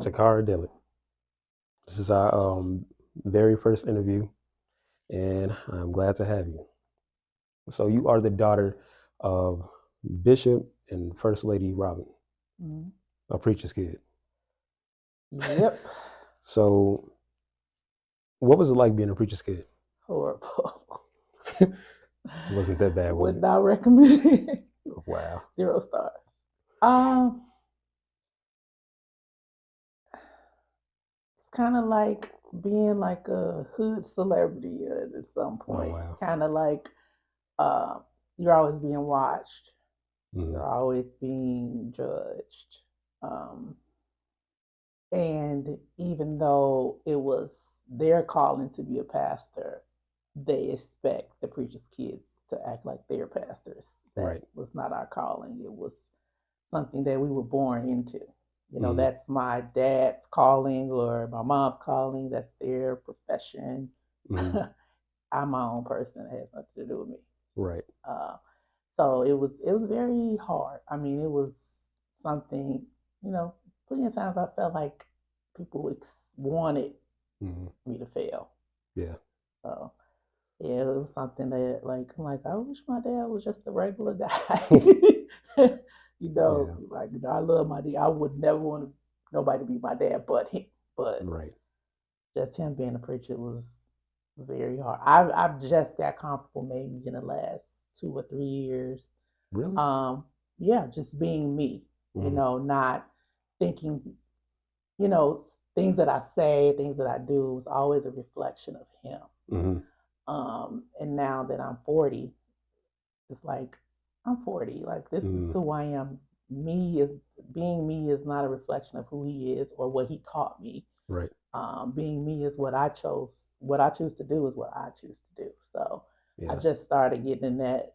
Tocarra Dillard. This is our very first interview, and I'm glad to have you. So, you are the daughter of Bishop and First Lady Robin, Mhm. a preacher's kid. Yep. So, what was it like being a preacher's kid? Horrible. Wasn't that bad, was Would it? not recommend it. Wow. 0 stars. Um, it's kind of like being like a hood celebrity at some Oh, point. wow. Kind of like uh, you're always being watched. Hmm. You're always being judged. Um, and even though it was their calling to be a pastor, they expect the preacher's kids to act like they're pastors. That Right. was not our calling. It was something that we were born into. Hmm. That's my dad's calling or my mom's calling. That's their profession. Hmm. I'm my own person. It has nothing to do with me. Right. Uh, so it was very hard. I mean, it was something. Plenty of times I felt like people wanted Hmm. me to fail. Yeah. So yeah, it was something that I'm like, I wish my dad was just a regular guy. Yeah. I love my dad. I would never want nobody to be my dad but him. But Right. just him being a preacher was very hard. I've just got comfortable maybe in the last 2 or 3 years. Really? Yeah, just being me, Hmm. not thinking, you know, things that I say, things that I do is always a reflection of him. Hmm. And now that I'm 40, it's like I'm 40. Like this is Hmm. who I am. Me is being me is not a reflection of who he is or what he taught me. Right. Being me is what I chose. What I choose to do is what I choose to do. So I Yeah. just started getting in that,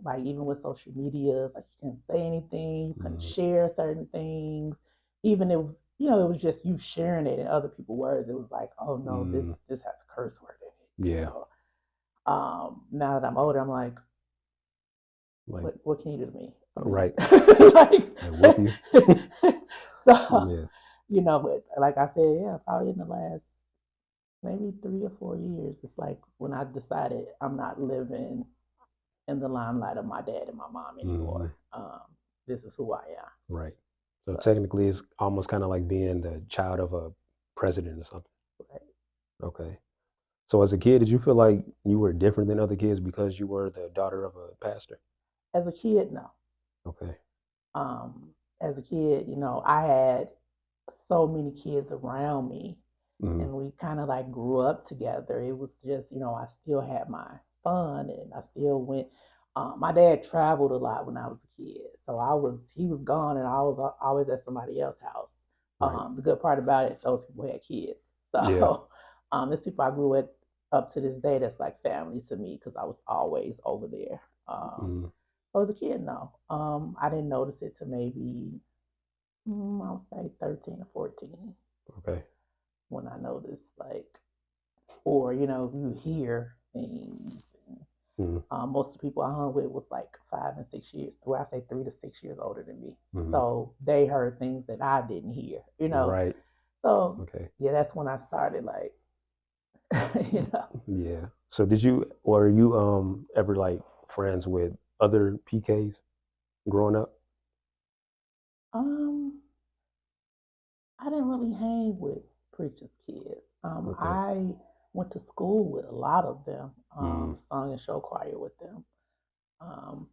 like even with social medias, like you can say anything, you can Hmm. share certain things, even if it was just you sharing it in other people's words. It was like, oh no, this Mm. this has a curse word in it. Yeah. Now that I'm older, I'm like, Like, what can you do to me? I mean, right. Like, whoop like, you. so Yeah. but like I said, yeah, probably in the last maybe 3 or 4 years, it's like when I decided I'm not living in the limelight of my dad and my mom Hmm. anymore. This is who I am. Right. So So, technically, it's almost kind of like being the child of a president or something. right. Okay. So as a kid, did you feel like you were different than other kids because you were the daughter of a pastor? As a kid, no. Okay. Um, as a kid, I had so many kids around me Hmm. and we kind of like grew up together. It was just, I still had my fun and I still went. My dad traveled a lot when I was a kid, so he was gone and I was always at somebody else's house. Right. The good part about it, those people had kids, Yeah. so there's people I grew with up to this day that's like family to me because I was always over there. Hmm. So as a kid, no, I didn't notice it to maybe I was like 13 or 14 Okay. when I noticed, like, or you hear things. Hmm. Most of the people I hung with was like 5 and 6 years. Well, I say 3 to 6 years older than me, Hmm. so they heard things that I didn't hear. Right. So Okay. yeah, that's when I started like, you know. Yeah. So did you, or were you ever like friends with other PKs growing up? Um, I didn't really hang with preachers' kids. Okay. I went to school with a lot of them. Mm. Sung and show choir with them.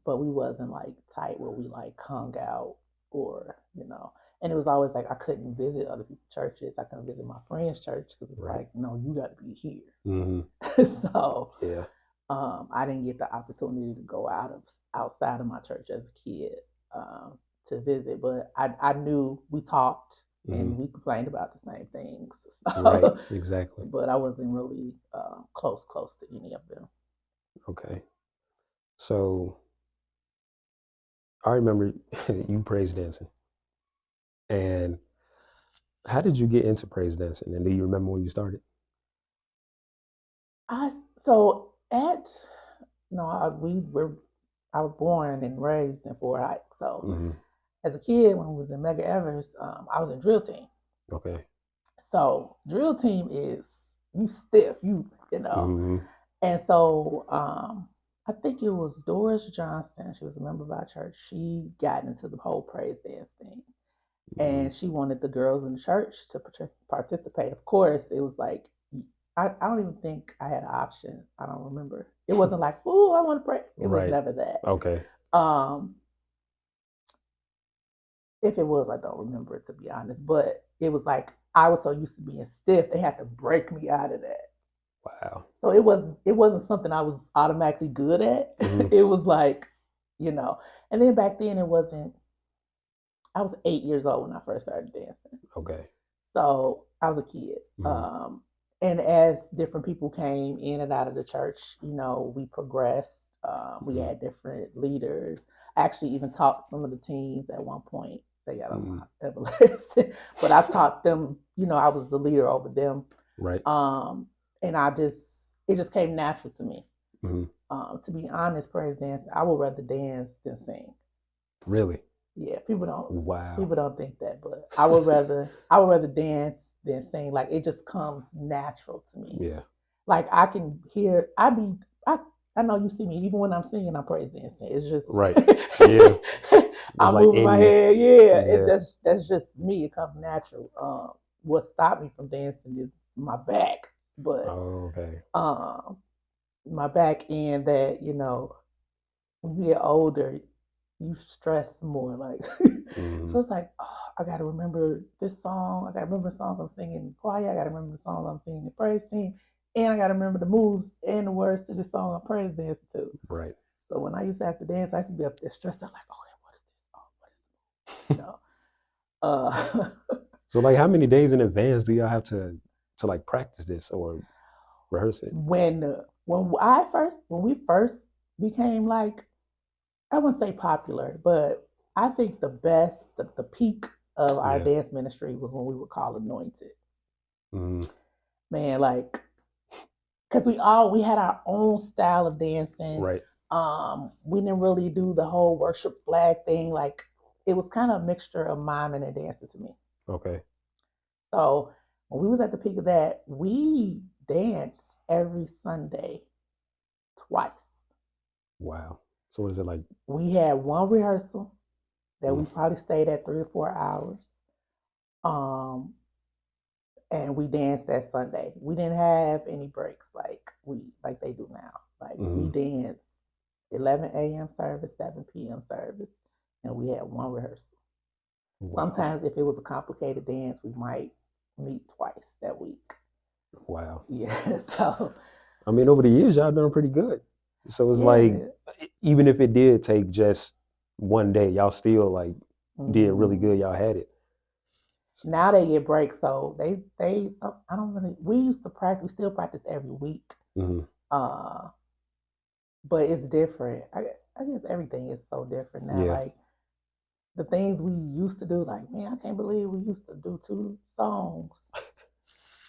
But we wasn't like tight where we like hung out or and it was always like I couldn't visit other people's churches. I couldn't visit my friend's church because it's Right. like, no, you got to be Hmm. here. So Yeah. I didn't get the opportunity to go outside of my church as a kid to visit, but I knew we talked Hmm. and we complained about the same things. Right. So, Exactly. but I wasn't really close to any of them. Okay. So I remember you praise dancing. And how did you get into praise dancing? And do you remember when you started? I so at no, I was born and raised in Fort Heights. So Hmm. as a kid, when I was in Mega Evers, I was in drill team. Okay. So drill team is you stiff, you know. Mm-hmm. And so I think it was Doris Johnson. She was a member of our church. She got into the whole praise dance thing, Mm-hmm. and she wanted the girls in the church to participate. Of course, it was like I don't even think I had an option. I don't remember. It wasn't like, "Ooh, I want to pray." It was Right. never that. Okay. Um, if it was, I don't remember it, to be honest. But it was like I was so used to being stiff, they had to break me out of that. Wow. So it wasn't something I was automatically good at. Mm-hmm. It was like, you know. And then back then it wasn't. I was 8 years old when I first started dancing. Okay. So I was a kid. Mm-hmm. And as different people came in and out of the church, we progressed. We Mm-hmm. had different leaders. I actually even taught some of the teens at one point. They got on Mm-hmm. my everlasting, but I taught them. I was the leader over them, Right. and it just came natural to me. Mm-hmm. To be honest, praise dance, I would rather dance than sing. Really? Yeah, Wow. people don't think that, but I would rather dance than sing. Like it just comes natural to me. Yeah. Like I can hear I know you see me even when I'm singing, I'm praise dancing. It's just Right. Yeah. It's I'm like moving in my you. head. Yeah, it's Yeah. just that's just me. It comes natural. What stopped me from dancing is my back, but Oh, okay. um, my back end that when you get older, you stress more. Like, Mm-hmm. so it's like, oh, I got to remember this song. I got to remember the songs I'm singing in choir. I got to remember the songs I'm singing in the praise team. And I got to remember the moves and the words to the song I'm praise dancing to. Right. So when I used to have to dance, I used to be up there stressed out, like, okay, what is this? Oh, what is this? So like how many days in advance do y'all have to like practice this or rehearse it? when we first became like, I wouldn't say popular, but I think the peak of our Yeah. dance ministry was when we were called Anointed. Mm-hmm. Man, like, because we had our own style of dancing. Right. We didn't really do the whole worship flag thing. Like, it was kind of a mixture of miming and dancing to me. Okay. So when we was at the peak of that, we danced every Sunday twice. Wow. So what is it like? We had one rehearsal that Mm, we probably stayed at 3 or 4 hours. Um, and we danced that Sunday. We didn't have any breaks like they do now. Like we mm-hmm. danced 11 a.m. service, 7 p.m. service, and we had one rehearsal. Wow. Sometimes if it was a complicated dance, we might meet twice that week. Wow. Yeah, so I mean, over the years, y'all done pretty good. So it's yeah, like, man. even if it did take just one day, y'all still like did really Hmm. good. Y'all had it. Now they get breaks, so I don't really. We used to practice. We still practice every week. Mm-hmm. Uh, but it's different. I guess everything is so different now. Yeah. Like the things we used to do, like man, I can't believe we used to do 2 songs,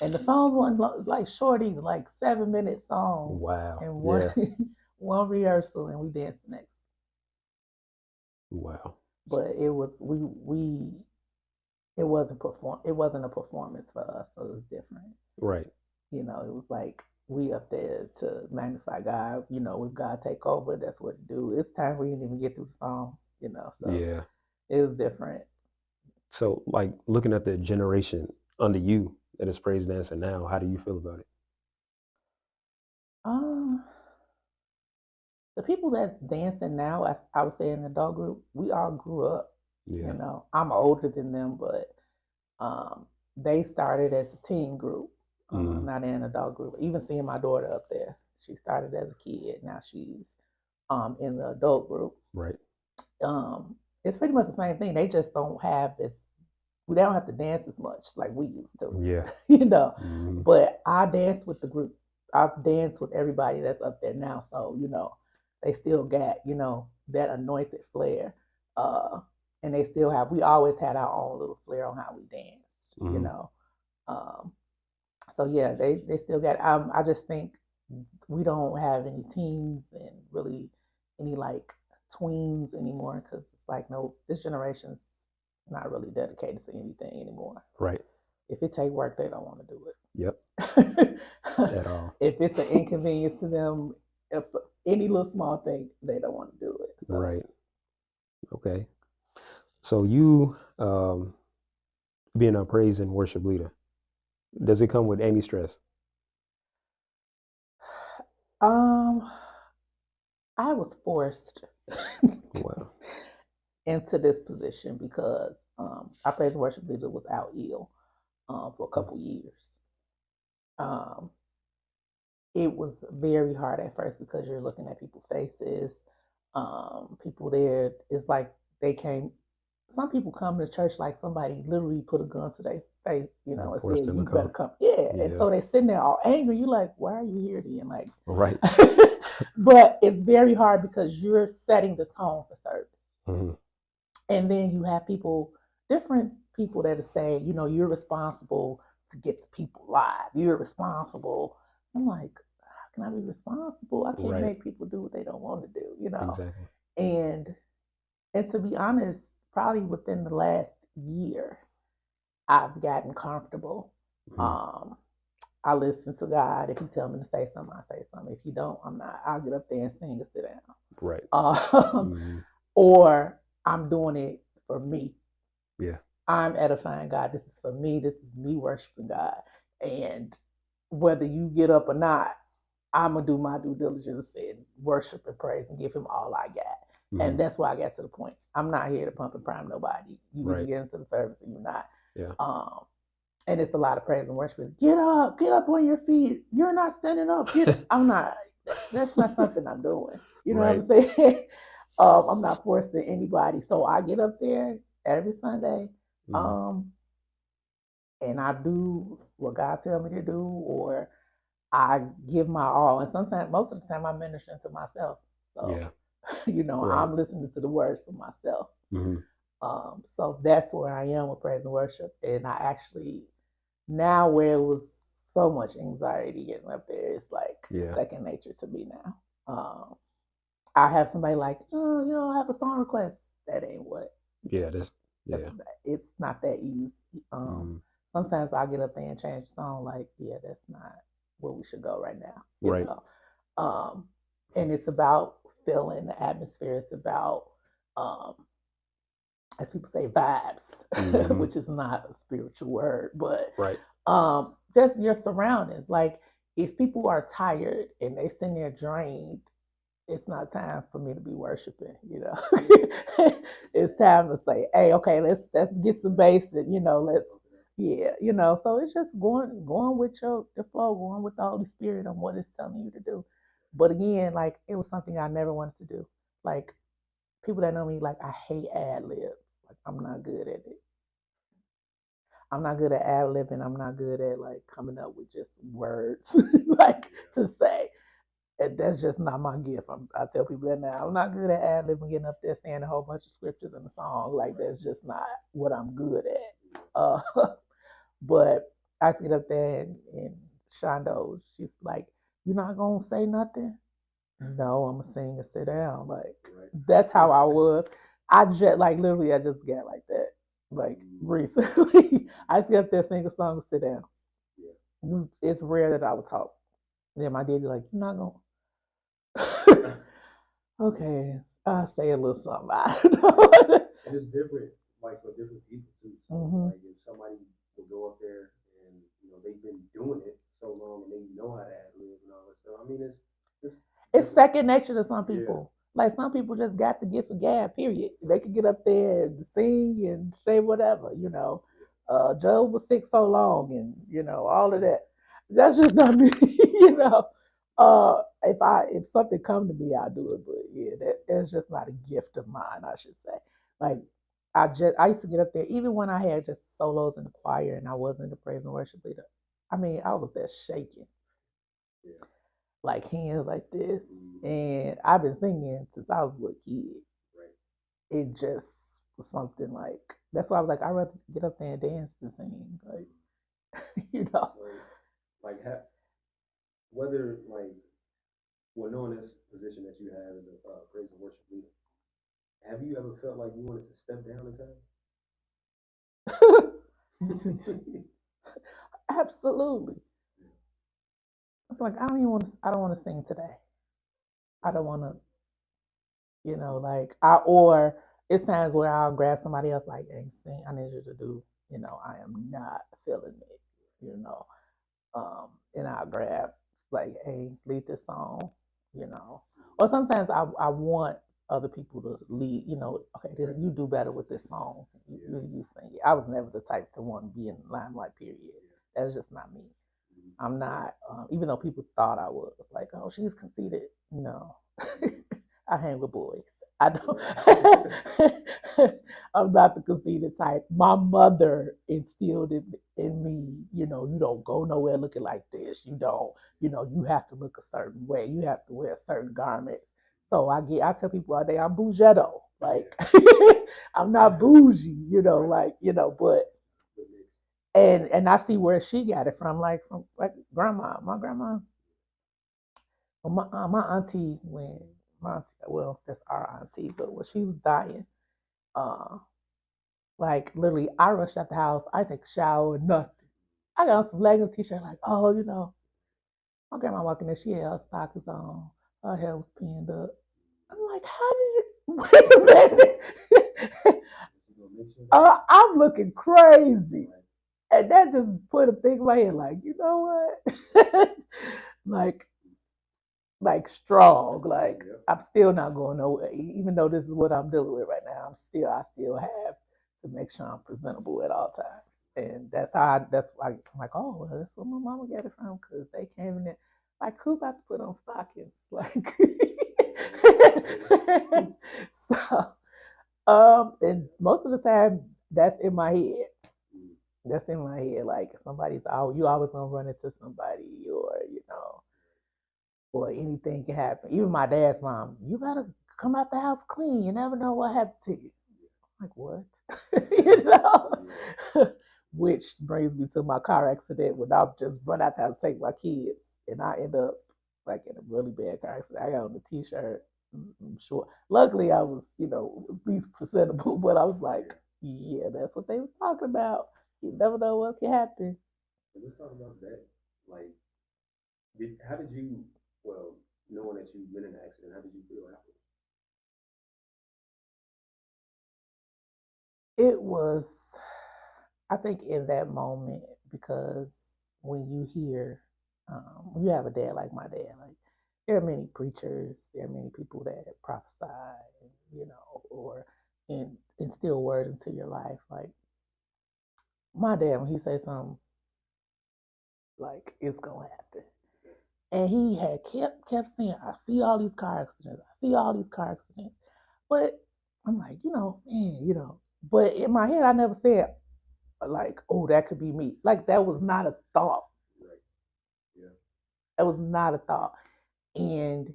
and the songs weren't like short either, like 7-minute songs, Wow. and one Yeah. one rehearsal, and we danced the next. Wow. But it was we it wasn't a performance for us, so it was different. Right. It was like we up there to magnify God. With God take over, that's what to do. It's times we didn't even get through the song. So Yeah. it was different. So like looking at the generation under you that is praise dancing now, how do you feel about it? Um, the people that's dancing now, as I would say in the adult group, we all grew up. Yeah. I'm older than them, but they started as a teen group, Mm-hmm. not in an adult group. Even seeing my daughter up there, she started as a kid. Now she's in the adult group. Right. It's pretty much the same thing. They just don't have this. They don't have to dance as much like we used to, Yeah. you know. Mm-hmm. But I dance with the group. I've danced with everybody that's up there now, so they still got that anointed flair, uh, and they still have. We always had our own little flair on how we danced. Mm-hmm. Um, so yeah, they still got. I just think we don't have any teens and really any like tweens anymore because it's like no, this generation's not really dedicated to anything anymore. Right. If it take work, they don't want to do Yep. it. At all. If it's an inconvenience to them, if any little small thing, they don't want to do it. So Right. Okay. So you being a praise and worship leader, does it come with any stress? um I was forced Well. into this position because our praise and worship leader was out ill for a Mm. couple years. Um, it was very hard at first because you're looking at people's faces. People there, it's like they came. Some people come to church like somebody literally put a gun to their face, and Forced said, them to "You better come. come." Yeah, and Yeah. so they sitting there all angry. You like, why are you here then? Like, Right. but it's very hard because you're setting the tone for service. Hmm. And then you have people, different people that are saying, you're responsible to get the people live. You're responsible. I'm like, how can I be responsible? I can't Right. make people do what they don't want to do. Exactly. And and to be honest, probably within the last year, I've gotten comfortable. Hmm. Um, I listen to God. If He tell me to say something, I say something. If He don't, I'm not. I'll get up there and sing and sit down. Right. Um, Hmm. or I'm doing it for me. Yeah. I'm edifying God. This is for me. This is me worshiping God. And whether you get up or not, I'm gonna do my due diligence and worship and praise and give Him all I got. Hmm. And that's why I got to the point. I'm not here to pump and prime nobody. You either Right. get into the service or you're not. Yeah. And it's a lot of praise and worship. Get up on your feet. You're not standing up. I'm not. That's not something I'm doing. You know what I'm Right. saying? I'm not forcing anybody. So I get up there every Sunday, Hmm. um, and I do what God tells me to do, or I give my all. And sometimes, most of the time, I'm ministering to myself. So, Yeah. Right. I'm listening to the words for myself. Hmm. So that's where I am with praise and worship. And I actually, now where it was so much anxiety getting up there, it's like Yeah. second nature to me now. I have somebody like, oh, I have a song request. That ain't what. Yeah. That's That's yeah. it's not that easy. Hmm. Sometimes I get up there and change the song. Like, yeah, that's not where we should go right now. Right. Um, and it's about feeling the atmosphere. It's about, um, as people say, vibes, Hmm. which is not a spiritual word, but Right. just your surroundings. Like, if people are tired and they sitting there drained, it's not time for me to be worshiping. It's time to say, hey, okay, let's get some bass and let's, yeah. So it's just going with your flow, going with the Holy Spirit on what it's telling you to do. But again, like, it was something I never wanted to do. Like, people that know me, like, I hate ad libs. Like, I'm not good at it. I'm not good at ad libbing. I'm not good at like coming up with just words like to say. And that's just not my gift. I tell people that now. I'm not good at ad libbing, getting up there saying a whole bunch of scriptures in the song. Like, that's just not what I'm good at. But I used to get up there and Shondo, she's like, "You're not gonna say nothing?" No, I'm gonna sing and sit down. Like, that's how I was. I just like literally, I just got like that. Like, recently, I just get up there, sing a song, and sit down. It's rare that I would talk. Then my daddy like, "You're not gonna." Okay, I'll say a little something. I don't know. And it's different, like for different people too. So Hmm. like if somebody will go up there and they've been doing it so long and they know how to ad lib and all that stuff. I mean, it's It's different. second nature to some Yeah. people. Like, some people just got the gift of gab. Period. They could get up there and sing and say whatever. Job was sick so long, and all of that. That's just not me. If something come to me, I'll do it. But yeah, that's just not a gift of mine, I should say. Like, I used to get up there even when I had just solos in the choir and I wasn't the praise and worship leader. I mean, I was up there shaking, Yeah. like hands like this. And I've been singing since I was a little kid. Right. It just was something like, that's why I was like, I'd rather get up there and dance than sing. Like, you know. So like whether like knowing this position that you have as a praise and worship leader, have you ever felt like you wanted to step down in time? Absolutely. It's like I don't even want to. I don't want to sing today. I don't want to. Like I or it's times where I'll grab somebody else like, hey, sing. I need you to do. I am not feeling it. You know, and I'll grab like, hey, lead this song. You know, or sometimes I want other people to lead. Okay, you do better with this song. You sing it. I was never the type to want to be in the limelight. Period. That's just not me. I'm not, even though people thought I was like, oh, she's conceited. No, I hang with boys. I don't. I'm not the conceited type. My mother instilled in me. You don't go nowhere looking like this. You don't. You have to look a certain way. You have to wear certain garments. So I tell people all day I'm bougetto. Like I'm not bougie. But and I see where she got it from like grandma. My grandma, my auntie well, that's our auntie, but when she was dying, uh, like literally, I rushed out the house. I take a shower, nothing. I got on some leggings, t-shirt, like, oh, my grandma walking there, she had her stockings on, her hair was pinned up. I'm like, how did you? Wait a minute. I'm looking crazy. And that just put a thing in my head, like, you know what? like, like strong. Like, I'm still not going nowhere, even though this is what I'm dealing with right now. I still have to make sure I'm presentable at all times. And that's why I'm like, oh, well, that's where my mama got it from, because they came in there, like, who about to put on stockings? Like, so, and most of the time, that's in my head. That's in my head. Like somebody's out, you always gonna run into somebody, or anything can happen. Even my dad's mom, you better come out the house clean. You never know what happened to you. I'm like, what? you know? Which brings me to my car accident when I just run out the house to take my kids, and I end up like in a really bad car accident. I got on the t-shirt. I'm sure. Luckily, I was, at least presentable, but I was like, yeah, that's what they was talking about. You never know what can happen. Let's talk about that. Like, how did you, well, knowing that you've been in an accident, how did you feel after? It was, I think, in that moment, because when you hear, when you have a dad like my dad, like, there are many preachers, there are many people that prophesy, or instill words into your life. Like, my dad, when he says something, like, it's going to happen. And he had kept saying, I see all these car accidents. I see all these car accidents. But I'm like, man, But in my head, I never said, like, oh, that could be me. Like, that was not a thought. Right. Yeah. That was not a thought. And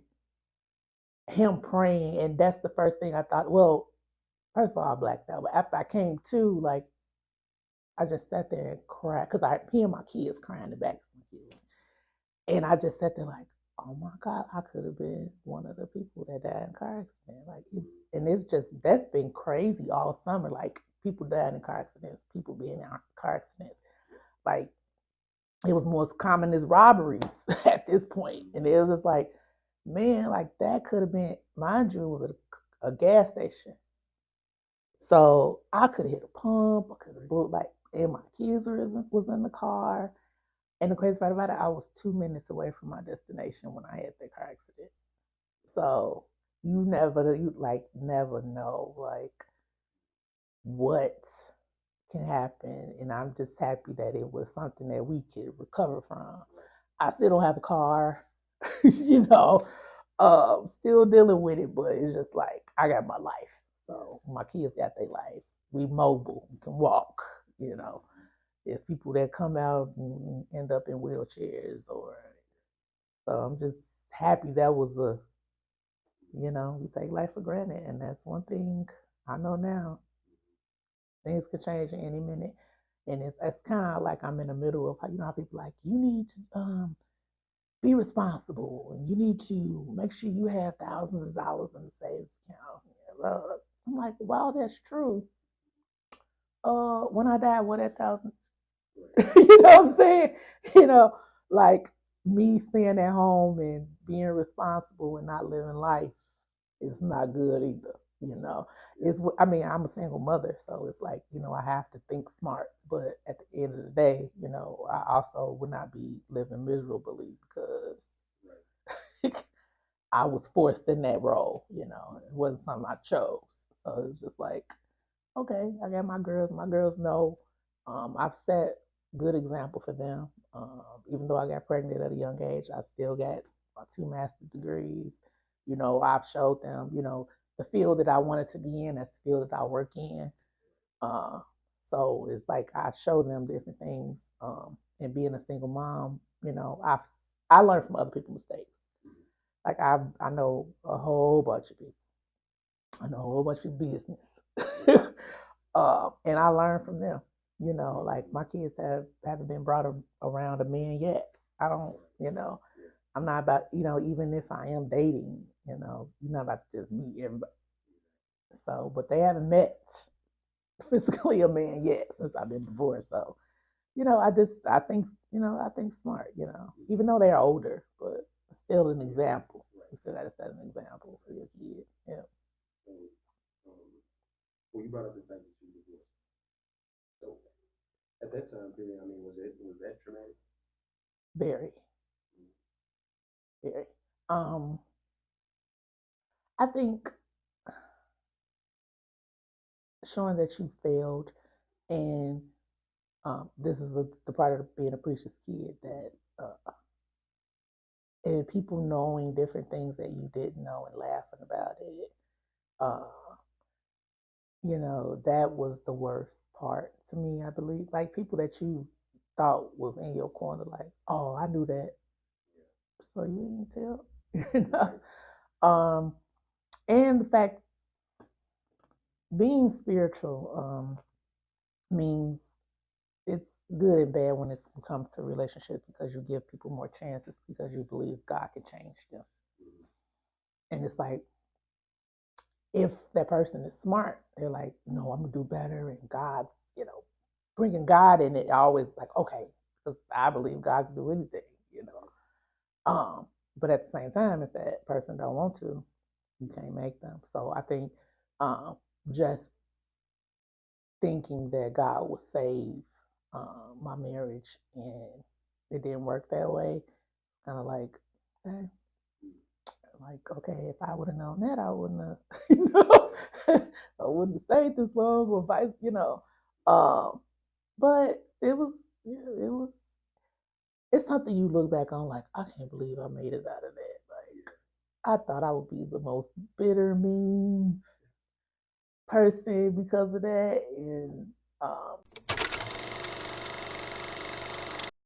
him praying, and that's the first thing I thought. Well, first of all, I blacked out. But after I came to, like, I just sat there and cried, because I hear my kids crying in the back of my kids. And I just sat there like, oh my God, I could have been one of the people that died in a car accident. Like, that's been crazy all summer. Like, people dying in car accidents, people being in car accidents. Like, it was more common as robberies at this point. And it was just like, man, like, that could have been, mind you, it was a gas station. So I could have hit a pump, I could have blew, like, and my kids was in the car. And the crazy part about it, I was 2 minutes away from my destination when I had that car accident. So you like never know like what can happen. And I'm just happy that it was something that we could recover from. I still don't have a car, you know, still dealing with it, but it's just like I got my life. So my kids got their life. We mobile, we can walk, you know. There's people that come out and end up in wheelchairs, or so I'm just happy that was we take life for granted, and that's one thing I know now. Things could change in any minute, and it's kind of like I'm in the middle of how people like you need to be responsible, and you need to make sure you have thousands of dollars in the savings account. I'm like, wow, that's true. When I die, what that thousand? You know what I'm saying? You know, like me staying at home and being responsible and not living life is not good either. You know, I mean, I'm a single mother, so it's like, I have to think smart. But at the end of the day, I also would not be living miserably because I was forced in that role. It wasn't something I chose. So it's just like, okay, I got my girls. My girls know I've set good example for them. Even though I got pregnant at a young age, I still got my 2 master's degrees. I've showed them, the field that I wanted to be in. That's the field that I work in. Uh, so it's like I show them different things. And being a single mom, I learned from other people's mistakes. Like I know a whole bunch of people. I know a whole bunch of business. And I learned from them. Like my kids haven't been brought around a man yet. I don't, I'm not about, even if I am dating, you're not about to just meet everybody. So, but they haven't met physically a man yet since I've been divorced. So, I think smart, even though they're older, but still an example. You still got to set an example for your kids. Yeah. So, well, you brought up the fact that you divorced. So, at that time period, I mean, was that traumatic? Very, very. Um, I think showing that you failed, and this is the part of being a preacher's kid, that and people knowing different things that you didn't know and laughing about it. Uh, that was the worst part to me. I believe, like people that you thought was in your corner, like, oh, I knew that, so you didn't tell. you and the fact being spiritual means it's good and bad when it comes to relationships, because you give people more chances because you believe God can change them. And it's like, if that person is smart, they're like, no, I'm gonna do better, and God's, bringing God in it. I always like, okay, because I believe God can do anything. But at the same time, if that person don't want to, you can't make them. So I think just thinking that God would save my marriage, and it didn't work that way. Kind of like, eh, okay, if I would have known that, I wouldn't have, I wouldn't have stayed this long, or vice. Um, but it was, it's something you look back on like, I can't believe I made it out of that. Like, I thought I would be the most bitter, mean person because of that, and